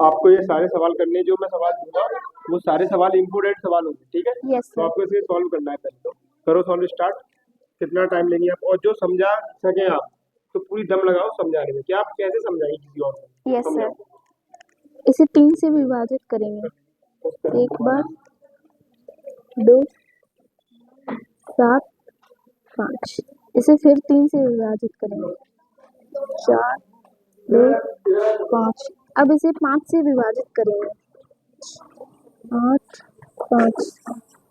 आपको ये सारे सवाल करने जो मैं सवाल दूंगा वो सारे सवाल इम्पोर्टेंट सवाल होंगे, ठीक है। यस तो सर। आपको इसे सॉल्व करना है। पहले तो करो सॉल्व स्टार्ट। कितना टाइम लेंगे आप, और जो समझा सके आप तो पूरी दम लगाओ समझाने में। क्या आप कैसे समझाएंगे किसी और को? Yes sir. समझाओ। इसे 3 से विभाजित करेंगे। एक बार, 2, 7, 5। इसे फिर 3 से विभाजित करेंगे। 4, 2, 5। अब इसे 5 से विभाजित करेंगे। 8, 5।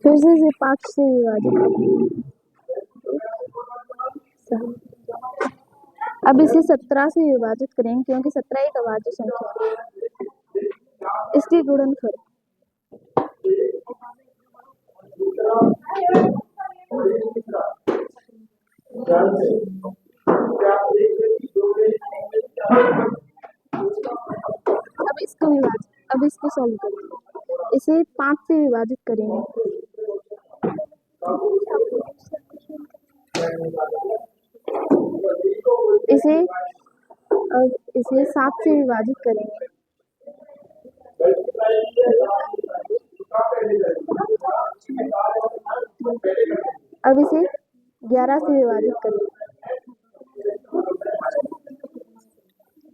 फिर से इसे 5 से विभाजित करेंगे। 7। अब इसे 17 से विभाजित करेंगे क्योंकि 17 एक अभाज्य संख्या है। इसके गुणनफल अब इसको सॉल्व करेंगे। इसे 5 से विभाजित करेंगे। इसे 7 से विभाजित करेंगे। अब इसे 11 से विभाजित करेंगे।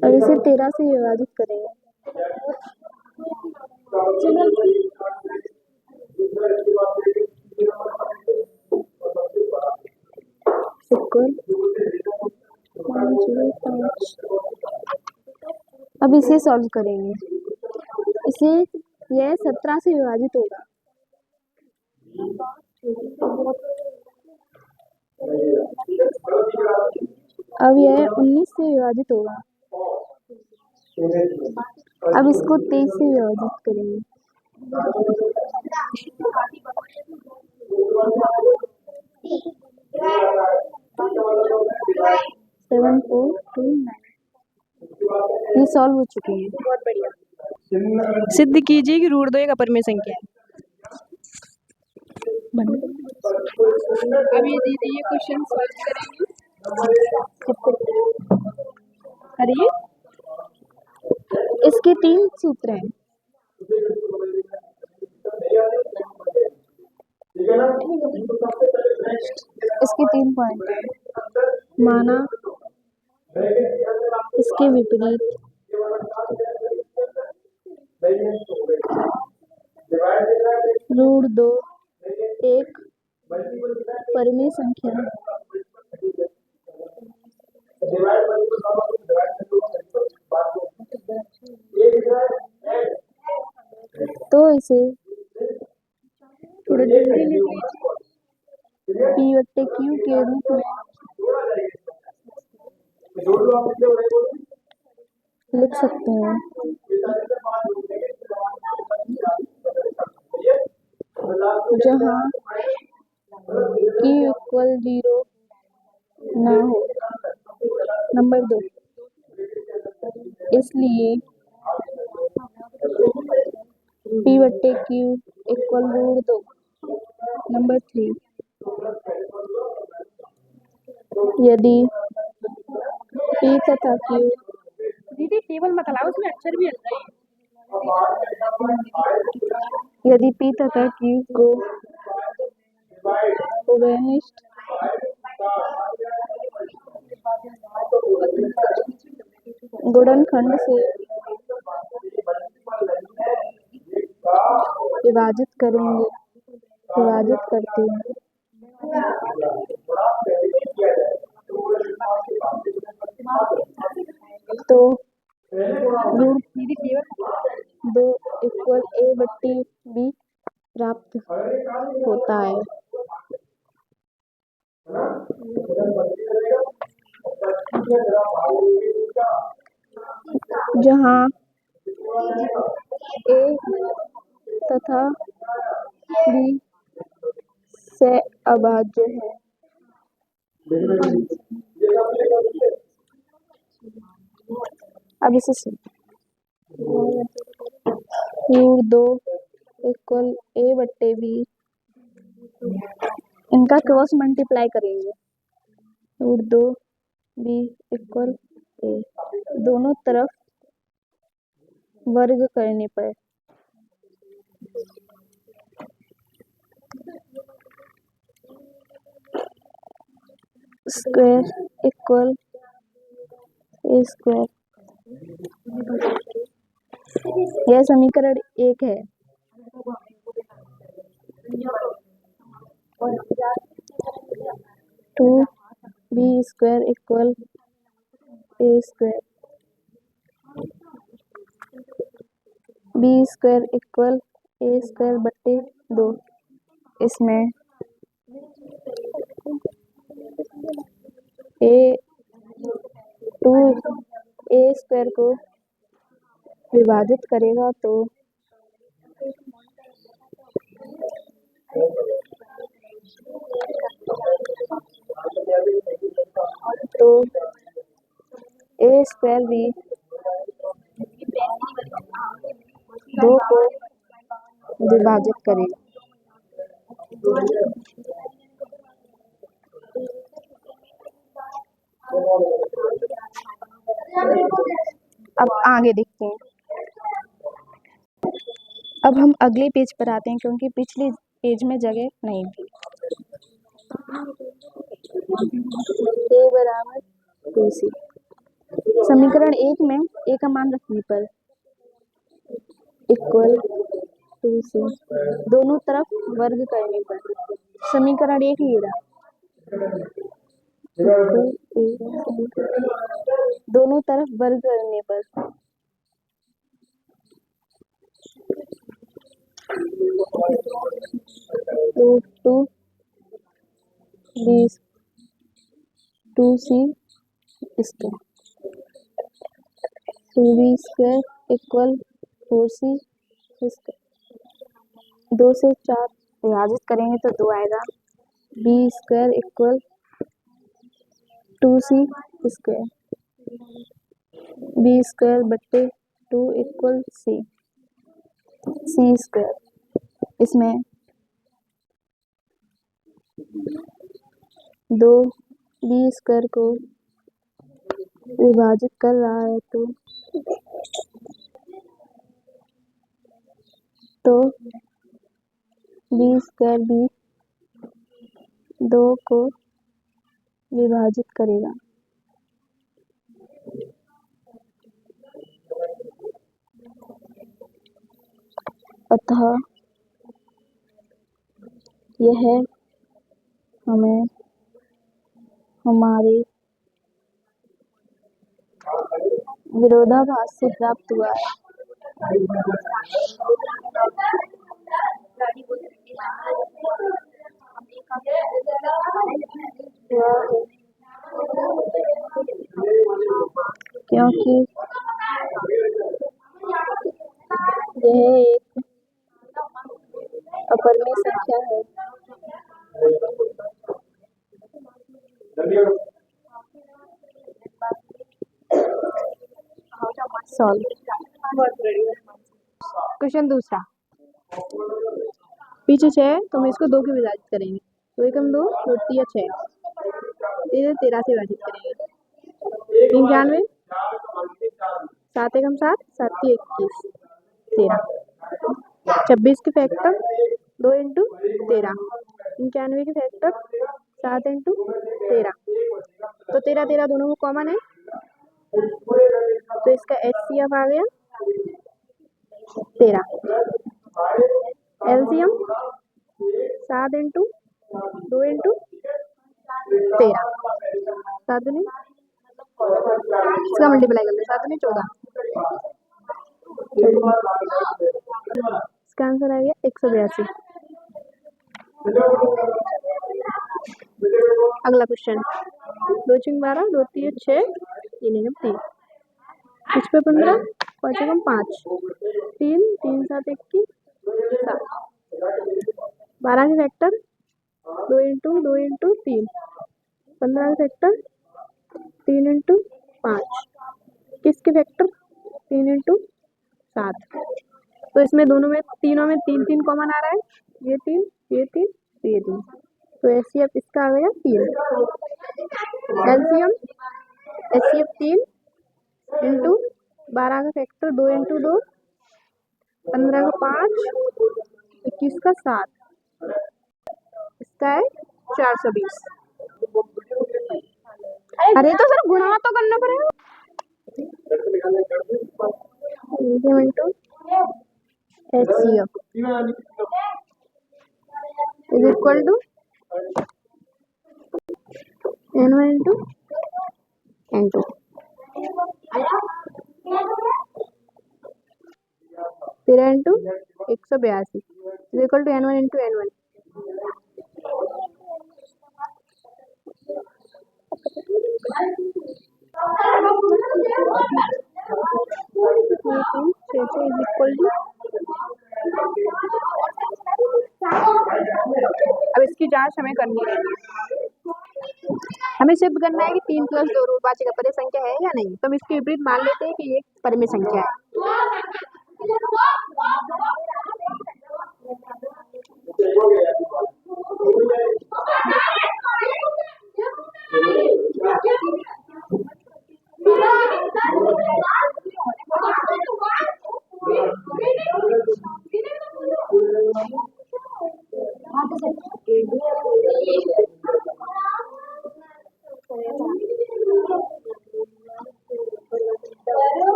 अब इसे 13 से विभाजित करेंगे। इक्वल 505। अब इसे सॉल्व करेंगे। इसे यह 17 से विभाजित होगा। अब यह 19 से विभाजित होगा। अब इसको 23 से विभाजित करेंगे। 7429। ये सॉल्व हो चुके हैं। बहुत बढ़िया। सिद्ध कीजिए कि √2 एक अपरिमेय संख्या है। अब ये दीदी ये क्वेश्चन सॉल्व करेंगे। अरे इसके 3 सूत्र हैं। इसके 3 पॉइंट हैं। माना, इसके विपरीत, √2 एक परिमेय संख्या है। तो इसे थोड़ा जल्दी लिख लीजिए। P/Q के रूप में लिख सकते हैं। जहाँ Q = 0 ना हो। नंबर 2, इसलिए P/Q = √2। नंबर 3, यदि P तथा Q दीदी टेबल मत लाओ, उसमें अक्षर भी हल रहे हैं। यदि P तथा Q को उभयनिष्ठ गुणनखंड से विभाजित करते हैं तो √2 = a/b प्राप्त होता है। जहाँ a तथा b से अभाज्य है। अब इसे √2 = a/b, इनका क्रॉस मल्टीप्लाई करेंगे। √2 b = a, दोनों तरफ वर्ग करने पर स्क्वायर इक्वल ए स्क्वायर। यह समीकरण 1 है। Two B square equal A square, B square equal A square बट्टे 2। इसमें ए टू ए स्क्वायर को विभाजित करेगा तो ए स्क्वायर भी 2 को विभाजित करेगा। अब आगे देखते हैं। अब हम अगले पेज पर आते हैं क्योंकि पिछले पेज में जगह नहीं थी। ए बराबर 2c। समीकरण 1 में ए का मान रखने पर इक्वल 2c, दोनों तरफ वर्ग करने पर समीकरण 1 ये रहा। दोनों तरफ वर्ग करने पर तो 2c square, 2b square equal 4c square. 2 से 4 विभाजित करेंगे तो 2 आएगा। b square equal 2c square, b square बट्टे 2 इक्वल c स्क्वायर। इसमें 2 b स्क्वायर को विभाजित कर रहा है तो b स्क्वायर भी 2 को विभाजित करेगा। अतः यह हमें हमारे विरोधाभास से प्राप्त हुआ है। क्योंकि यह एक अपरिमेय संख्या है। सॉल्व। क्वेश्चन दूसरा। पीछे 6 तो हम इसको 2 के विभाजित करेंगे। 2 एकम 2, 2 तिया 6, 13 से विभाजित करेंगे। 95, 7 एकम 7, 7 तिया 21, 13। 26 के फैक्टर 2 इंटू 13, 95 के फैक्टर 7 इंटू 13, तो 13 13 दोनों को कॉमन है तो इसका HCF आ गया 13। LCM 7 इंटू 2 इंटू 13, 7 दूनी, इसका मल्टीप्लाई कर लो, 7 दूनी 14, इसका आंसर आ गया 182। अगला क्वेश्चन। 2 चिंग 12, 2 तिया 6, 3 एकम 3, 5 पे 15, 5 एकम 5, 3, 3 7 21, 7। 12 के फैक्टर 2 इंटू 3, 15 के फैक्टर 3 इंटू 5, किसके फैक्टर 3 इंटू 7। तो इसमें दोनों में तीनों में 3 3 कॉमन आ रहा है, ये 3 ये 3 ये 3, तो HCF इसका आ गया 3। LCM HCF 3 इंटू 12 का फैक्टर 2 इंटू 2 15 का 5, 21 का 7, इसका है 420। अरे तो सर गुणा तो करना पड़ेगा। Into HCF is equal to N1 into N2। तेरह into 182 is equal to N1 into N1। Is equal to, अब इसकी जांच हमें करनी है। हमें सिर्फ करना है कि 3 + 2 रूट 5 एक अपरिमेय संख्या है या नहीं। तो हम इसके विपरीत मान लेते हैं कि ये एक परिमेय संख्या है।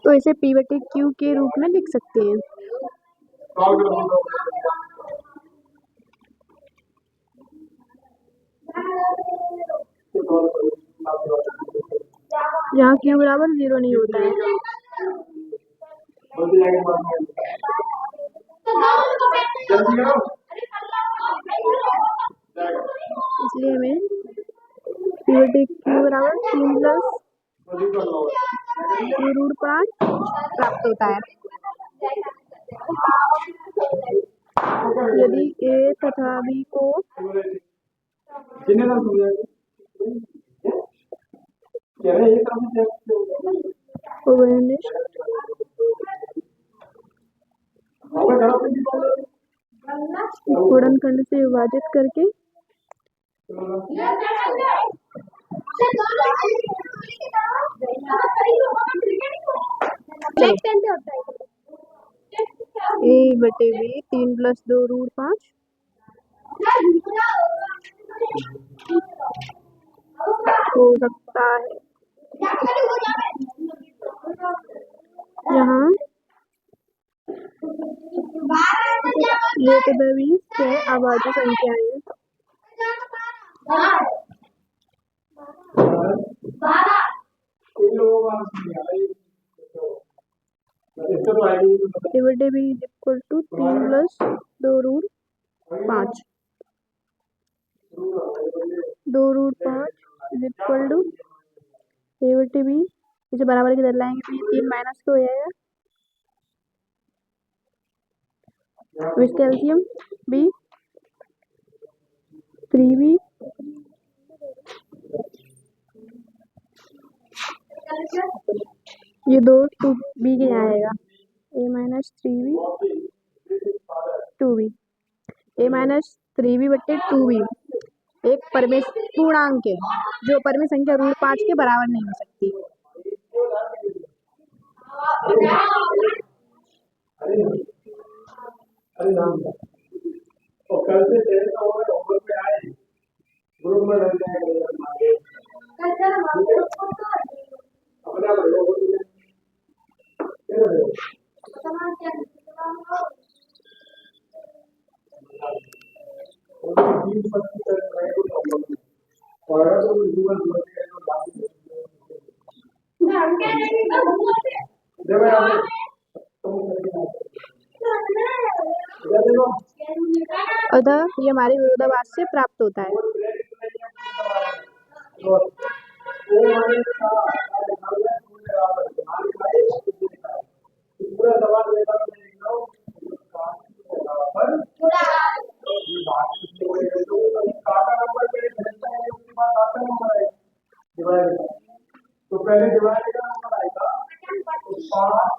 तो इसे P/Q के रूप में लिख सकते हैं। जहाँ Q बराबर 0 नहीं होता है। इसलिए हमें P/Q बराबर 3 + रूट 5 प्राप्त होता है। यदि A तथा B को गुणनखंड से विभाजित करके A/B 3 + 2 रूट 5 हो सकता है। यहाँ A तथा B से अभाज्य संख्याएं हैं। A/B is equal to 3 + 2 root 5। 2 root 5 is equal to A/B, इसे बराबर की तरह लाएंगे तो ये 3 माइनस हो जाएगा। इसका एलसीएम B 3B ये 2 2B के यहाँ आएगा। A - 3B 2B A - 3B बट्टे 2B एक परिमेय पूर्णांक है जो परिमेय संख्या रूट 5 के बराबर नहीं हो सकती। अतः ये हमारे विरोधाभास से प्राप्त होता है। तो पहले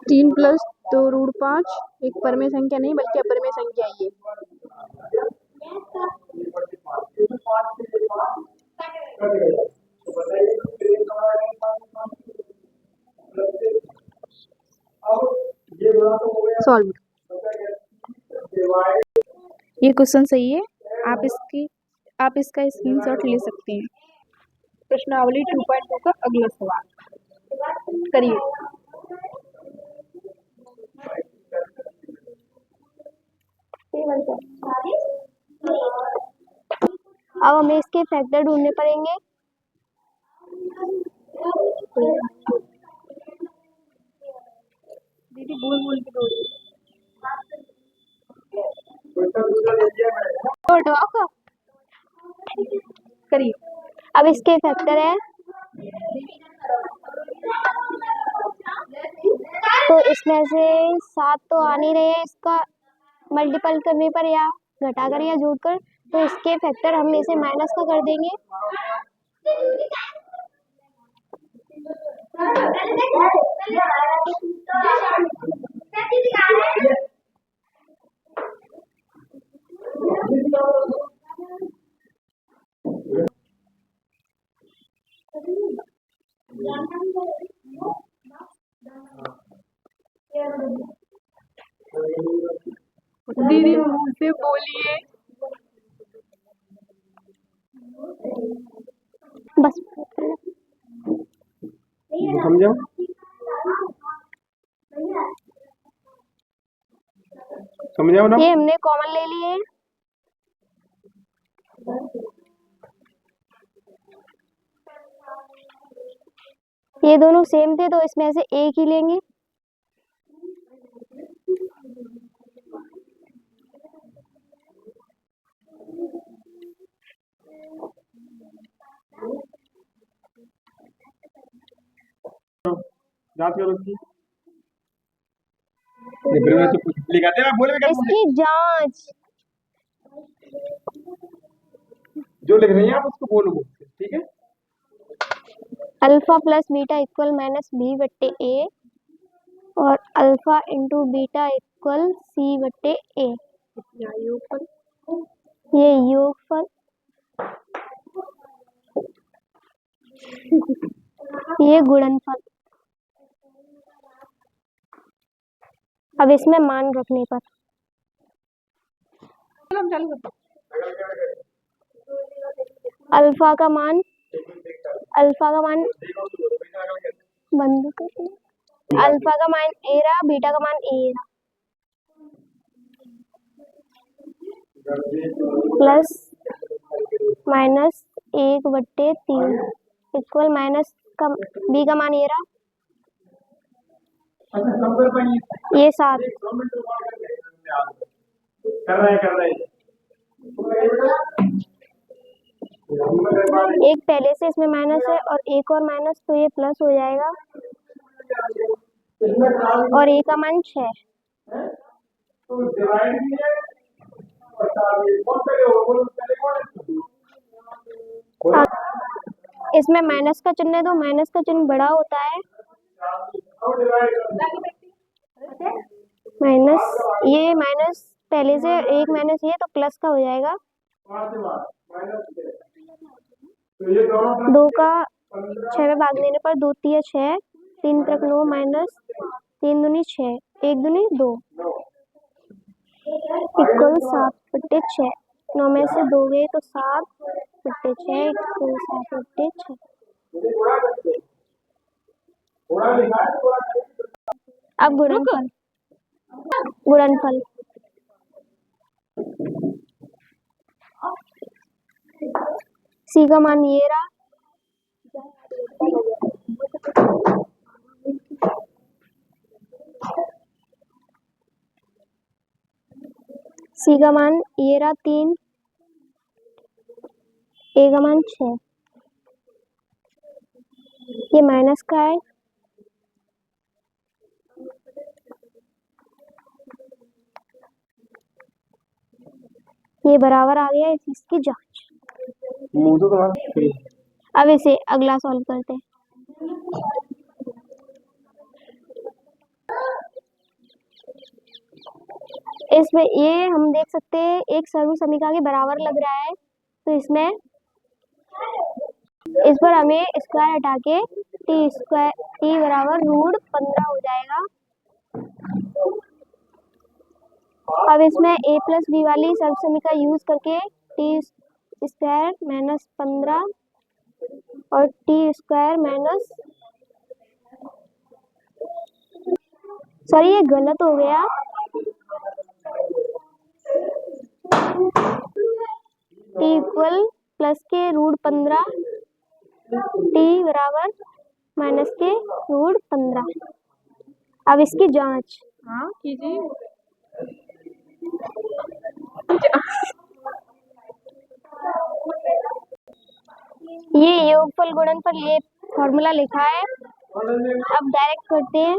तीन प्लस दो रूट 5 एक परिमेय संख्या नहीं बल्कि अपरिमेय संख्या है ये। सॉल्व divide ये क्वेश्चन सही है। आप इसका स्क्रीनशॉट ले सकते हैं। प्रश्नावली 2.2 का अगला सवाल करिए। अब हमें इसके फैक्टर ढूंढने पड़ेंगे। दीदी बोल बोल के दौड़ी। क्वेश्चन दूसरा ले लिया मैंने। करिए। अब इसके फैक्टर है तो इसमें से 7 तो आ नहीं रहे हैं, इसका मल्टीपल करने पर या घटाकर या जोड़कर, तो इसके फैक्टर हम इसे माइनस का कर देंगे। दीदी मुंह से बोलिए। बस समझो। समझाओ ना। ये हमने कॉमन ले लिए। ये दोनों सेम थे तो इसमें से एक ही लेंगे। जांच करो इसकी। फिर मैं तो कुछ लिखाते हैं, बोले क्या इसकी जांच जो लिख रही हैं आप उसको बोलो मुझसे, ठीक है। Alpha plus beta equal minus B बट्टे ए और alpha into beta equal C बट्टे ए। ये योगफल ये गुणनफल। अब इसमें मान रखने पर अल्फा का मान बंद कर, अल्फा का मान ए रहा, बीटा का मान ए रहा, प्लस माइनस 1/3 इक्वल माइनस का बी का मान ये रहा, ये 7। कर रहे हैं। एक पहले से इसमें माइनस है और एक और माइनस, तो ये प्लस हो जाएगा और ए का मान 6। इसमें माइनस का चिन्ह है तो माइनस का चिन्ह बड़ा होता है। माइनस ये माइनस पहले से एक माइनस ये तो प्लस का हो जाएगा। 2 का 6 में भाग देने पर 2 3 6, 3 3 9 माइनस 3 दूनी 6, 1 दूनी 2 इक्वल 7/6। 9 में से 2 गए तो 7/6 इक्वल 7/6। अब गुणनफल सी का मान ये रहा, सी का मान ये रहा 3, ए का मान 6, ये माइनस का है। ये बराबर आ गया इसकी जांच। अब इसे अगला सॉल्व करते हैं। इसमें ये हम देख सकते हैं एक सर्व समीकरण के बराबर लग रहा है, तो इसमें इस पर हमें स्क्वायर हटा के t बराबर √15 हो जाएगा। अब अब इसमें a प्लस बी वाली सर्वसमीका यूज करके टी स्क्वायर माइनस 15 और टी स्क्वायर माइनस, सॉरी ये गलत हो गया, टी इक्वल प्लस के रूट 15 टी बराबर माइनस के रूट 15। अब इसकी जांच, हाँ कीजिए। ये योगफल गुणनफल ये फॉर्मूला लिखा है, अब डायरेक्ट करते हैं।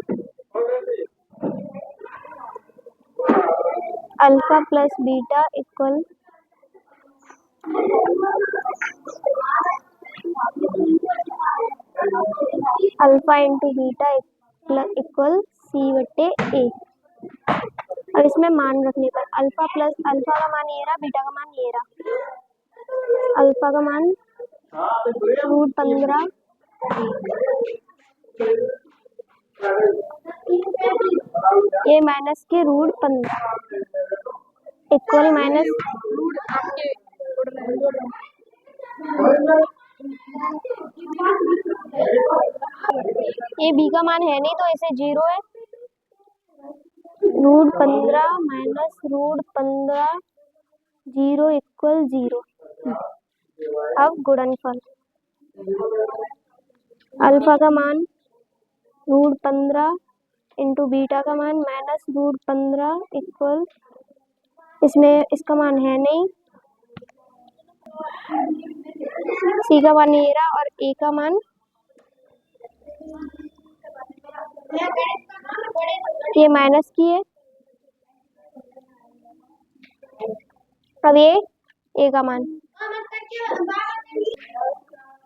Alpha plus beta equal alpha into beta equal C बटे ए। अब इसमें मान रखने पर अल्फा प्लस अल्फा का मान ये रहा, बीटा का मान ये रहा। अल्फा का मान रूट 15 ये माइनस के रूट 15 इक्वल माइनस ये बी का मान है नहीं तो इसे 0 है, रूट 15 माइनस रूट 15 0 इक्वल 0। अब गुणनफल अल्फा का मान रूट 15 इंटू बीटा का मान माइनस रूट 15 इक्वल, इसमें इसका मान है नहीं, सी का मान ये रहा और ए का मान ये माइनस की है। अब ये ए का मान,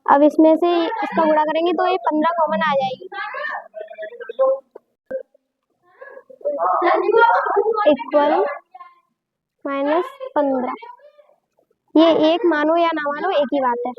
अब इसमें से इसका गुणा करेंगे तो ये 15 कॉमन आ जाएगी, इक्वल माइनस 15। ये एक मानो या ना मानो एक ही बात है।